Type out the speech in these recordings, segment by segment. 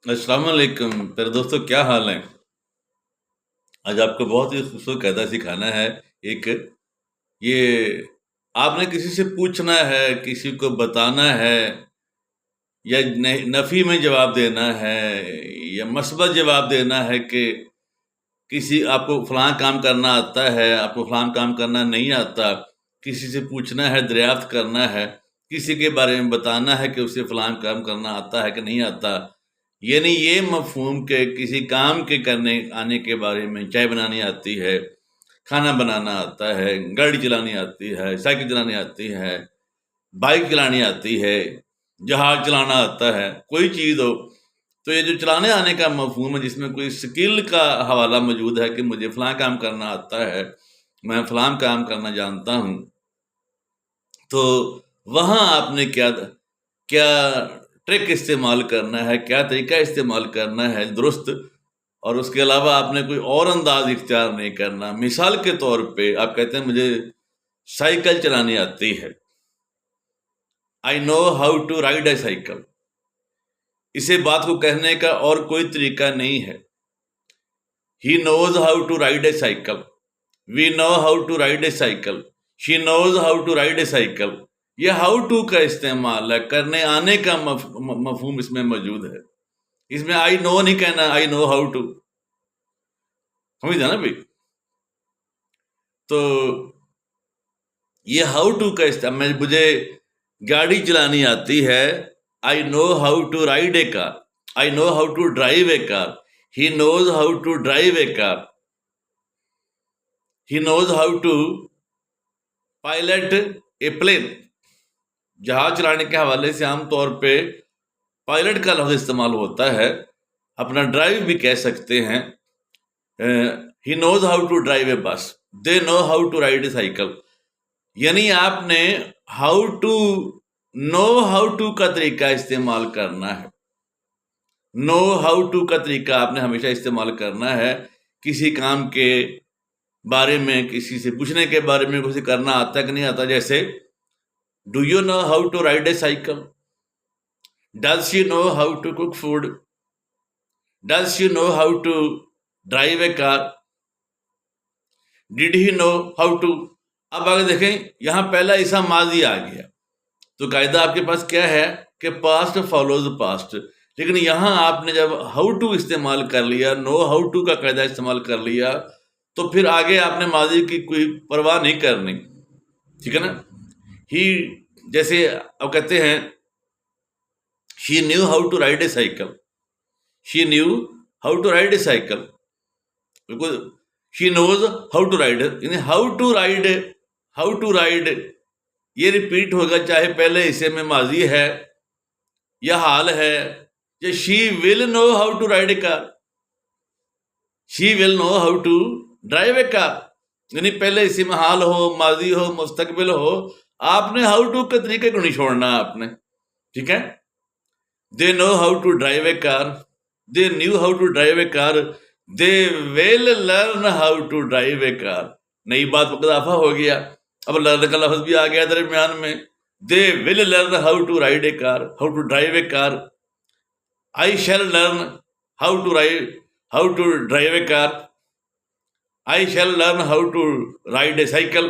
السلام علیکم پیارے دوستو، کیا حال ہے؟ آج آپ کو بہت ہی خوبصورت قاعدہ سکھانا ہے۔ ایک یہ آپ نے کسی سے پوچھنا ہے، کسی کو بتانا ہے، یا نفی میں جواب دینا ہے، یا مثبت جواب دینا ہے کہ کسی آپ کو فلاں کام کرنا آتا ہے، آپ کو فلاں کام کرنا نہیں آتا، کسی سے پوچھنا ہے، دریافت کرنا ہے، کسی کے بارے میں بتانا ہے کہ اسے فلاں کام کرنا آتا ہے کہ نہیں آتا۔ یعنی یہ مفہوم کہ کسی کام کے کرنے آنے کے بارے میں، چائے بنانی آتی ہے، کھانا بنانا آتا ہے، گاڑی چلانی آتی ہے، سائیکل چلانی آتی ہے، بائک چلانی آتی ہے، جہاز چلانا آتا ہے، کوئی چیز ہو، تو یہ جو چلانے آنے کا مفہوم ہے، جس میں کوئی سکل کا حوالہ موجود ہے کہ مجھے فلاں کام کرنا آتا ہے، میں فلاں کام کرنا جانتا ہوں، تو وہاں آپ نے کیا ٹرک استعمال کرنا ہے، کیا طریقہ استعمال کرنا ہے درست، اور اس کے علاوہ آپ نے کوئی اور انداز اختیار نہیں کرنا۔ مثال کے طور پہ آپ کہتے ہیں مجھے سائیکل چلانی آتی ہے، I know how to ride a cycle۔ اسے بات کو کہنے کا اور کوئی طریقہ نہیں ہے۔ He knows how to ride a cycle، we know how to ride a cycle، she knows how to ride a cycle۔ یہ ہاؤ ٹو کا استعمال ہے، کرنے آنے کا مفہوم اس میں موجود ہے۔ اس میں آئی نو نہیں کہنا، آئی نو ہاؤ ٹو، سمجھا نا بھائی؟ تو یہ ہاؤ ٹو کا استعمال، مجھے گاڑی چلانی آتی ہے، I know how to ride a car, I know how to drive a car, he knows how to drive a car, he knows how to pilot a plane. جہاز چلانے کے حوالے سے عام طور پہ پائلٹ کا لفظ استعمال ہوتا ہے، اپنا ڈرائیو بھی کہہ سکتے ہیں۔ He knows how to drive a bus, they know how to ride a cycle. یعنی آپ نے how to know how to کا طریقہ استعمال کرنا ہے۔ نو ہاؤ ٹو کا طریقہ آپ نے ہمیشہ استعمال کرنا ہے کسی کام کے بارے میں، کسی سے پوچھنے کے بارے میں، کسی کرنا آتا ہے کہ نہیں آتا۔ جیسے do you know how to ride a cycle, does she know how to cook food, does she know how to drive a car, did he know how to. اب آگے دیکھیں، یہاں پہلا ایسا ماضی آ گیا، تو قاعدہ آپ کے پاس کیا ہے کہ پاسٹ فالوز پاسٹ۔ لیکن یہاں آپ نے جب ہاؤ ٹو استعمال کر لیا، نو ہاؤ ٹو کا قاعدہ استعمال کر لیا، تو پھر آگے آپ نے ماضی کی کوئی پرواہ نہیں کرنی، ٹھیک ہے نا؟ ہی، جیسے اب کہتے ہیں she knew how to ride a cycle, she knew how to ride a cycle, بالکل she knows how to ride, یعنی how to ride, how to ride یہ ریپیٹ ہوگا، چاہے پہلے حصے میں ماضی ہے یا حال ہے۔ یا she will know how to ride a car, she will know how to drive a car, یعنی پہلے حصے میں حال ہو، ماضی ہو، مستقبل ہو، آپ نے ہاؤ ٹو کے طریقے کو نہیں چھوڑنا آپ نے، ٹھیک ہے؟ They know how to drive a car, they knew how to drive a car, they will learn how to drive a car. نئی بات میں اضافہ ہو گیا، اب لرن کا لفظ بھی آ گیا درمیان میں۔ They will learn how to ride a car, how to drive a car. I shall learn how to drive a car, I shall learn how to ride a cycle,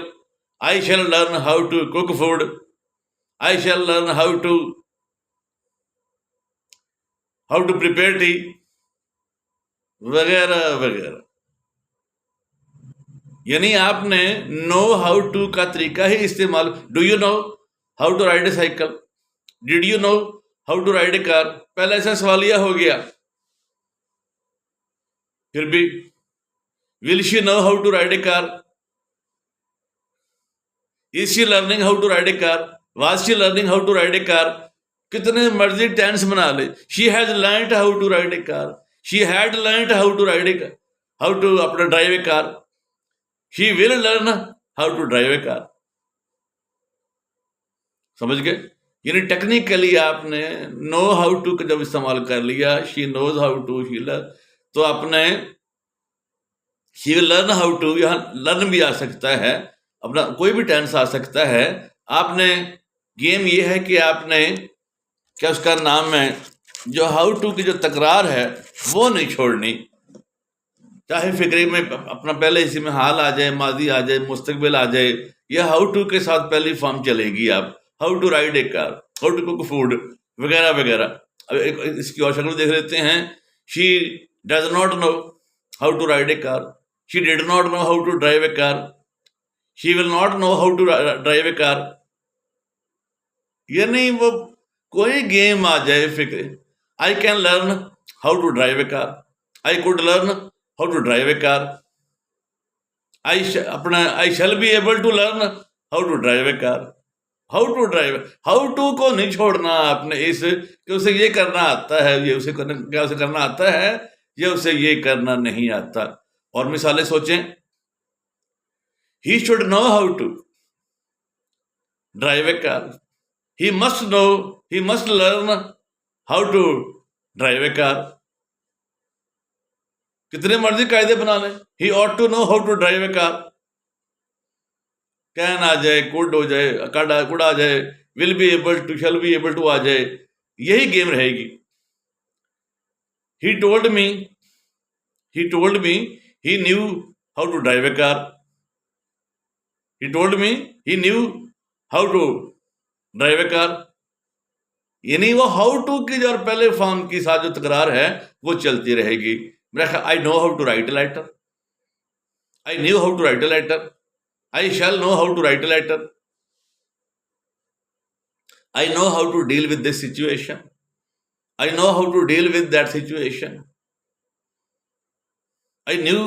I shall learn how to cook food, I shall learn how to prepare tea, وغیرہ وغیرہ۔ یعنی آپ نے نو how to کا طریقہ ہی استعمال۔ Do you know how to ride a cycle, did you know how to ride a car, پہلا ایسا سوالیہ ہو گیا۔ پھر بھی will she know how to ride a car, is she learning how to ride a car, was she learning how to ride a car, کتنے مرضی tense بنا لے۔ She has learned how to ride a car, she had learned how to ride a car, how to اپنا drive a car, she will learn how to drive a car. سمجھ گئے؟ یعنی technically آپ نے نو how to کا جب استعمال کر لیا، she knows how to, she learn, تو آپ نے she will learn how to, یہاں لرن بھی آ سکتا ہے، اپنا کوئی بھی ٹینس آ سکتا ہے۔ آپ نے گیم یہ ہے کہ آپ نے کیا اس کا نام ہے، جو ہاؤ ٹو کی جو تکرار ہے وہ نہیں چھوڑنی، چاہے فکری میں اپنا پہلے اسی میں حال آ جائے، ماضی آ جائے، مستقبل آ جائے، یہ ہاؤ ٹو کے ساتھ پہلی فارم چلے گی. آپ how to ride a car, how to cook food وغیرہ وغیرہ. اب اس کی اور شکل دیکھ لیتے ہیں. She does not know how to ride a car, she did not know how to drive a car, she will not know how to drive a car. یعنی وہ کوئی گیم آ جائے فکر، I can learn how to drive a car, I could learn how to drive a car, I shall be able to learn how to drive a car. How to کو نہیں چھوڑنا آپ نے، اس کہ اسے یہ کرنا آتا ہے، یہ اسے کرنا آتا ہے، یہ اسے یہ کرنا نہیں آتا. اور مثالیں سوچیں. He should know how to drive a car, he must learn how to drive a car. کتنے مرضی قاعدے بنا لیں. He ought to know how to drive a car. Can آ جائے، کوڈ ہو جائے، کوڈ آ جائے، will be able to, shall be able to آ جائے، یہی گیم رہے گی. He told me he knew how to drive a car. He told me he knew how to drive a car. یعنی وہ ہاؤ ٹو کی جو پہلے فارم کی ساتھ جو تکرار ہے وہ چلتی رہے گی. I know how to write a letter. I knew how to write a letter. I shall know how to write a letter. I know how to deal with this situation. I know how to deal with that situation. I knew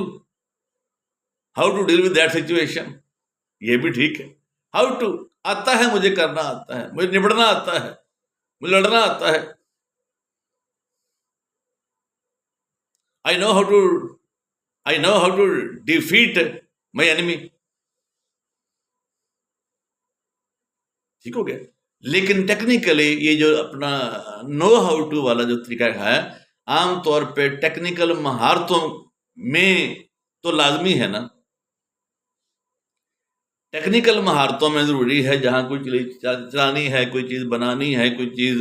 how to deal with that situation. یہ بھی ٹھیک ہے. How to آتا ہے، مجھے کرنا آتا ہے، مجھے نبڑنا آتا ہے، مجھے لڑنا آتا ہے. I know how to defeat my enemy. ٹھیک ہو گیا. لیکن ٹیکنیکلی یہ جو اپنا نو ہاؤ ٹو والا جو طریقہ ہے، عام طور پہ ٹیکنیکل مہارتوں میں تو لازمی ہے نا. ٹیکنیکل مہارتوں میں ضروری ہے، جہاں کوئی چیز چلانی ہے، کوئی چیز بنانی ہے، کوئی چیز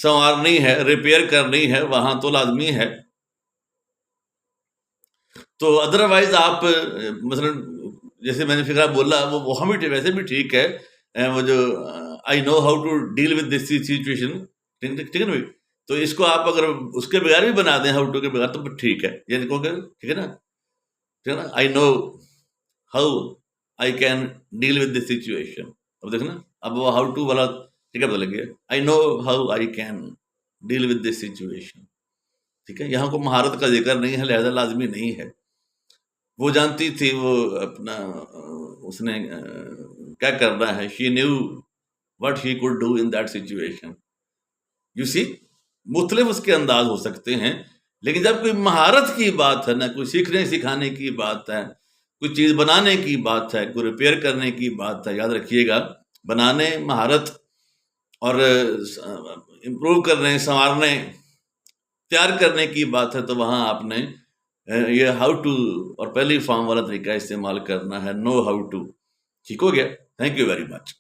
سنوارنی ہے، ریپیئر کرنی ہے، وہاں تو لازمی ہے. تو ادروائز آپ مثلا جیسے میں نے فکرہ بولا وہ وہاں بھی ویسے بھی ٹھیک ہے. وہ جو I know how to deal with this situation, ٹھیک ہے نا. تو اس کو آپ اگر اس کے بغیر بھی بنا دیں ہاؤ ٹو کے بغیر تو ٹھیک ہے. یعنی ٹھیک ہے نا، ٹھیک ہے نا. I know how I can deal with this situation. اب دیکھنا اب وہ ہاؤ ٹو والا ٹھیک ہے بدل گیا. I know how I can deal with this situation. ٹھیک ہے، یہاں کو مہارت کا ذکر نہیں ہے، لہذا لازمی نہیں ہے. وہ جانتی تھی وہ اپنا اس نے کیا کرنا ہے. She knew what he could do in that situation. You see, مختلف اس کے انداز ہو سکتے ہیں، لیکن جب کوئی مہارت کی بات ہے نا، کوئی سیکھنے سکھانے کی بات ہے، کوئی چیز بنانے کی بات ہے، کوئی ریپیئر کرنے کی بات ہے، یاد رکھیے گا بنانے، مہارت اور امپروو کرنے، سنوارنے، تیار کرنے کی بات ہے، تو وہاں آپ نے یہ ہاؤ ٹو اور پہلی فارم والا طریقہ استعمال کرنا ہے، نو ہاؤ ٹو. ٹھیک ہو گیا. Thank you very much.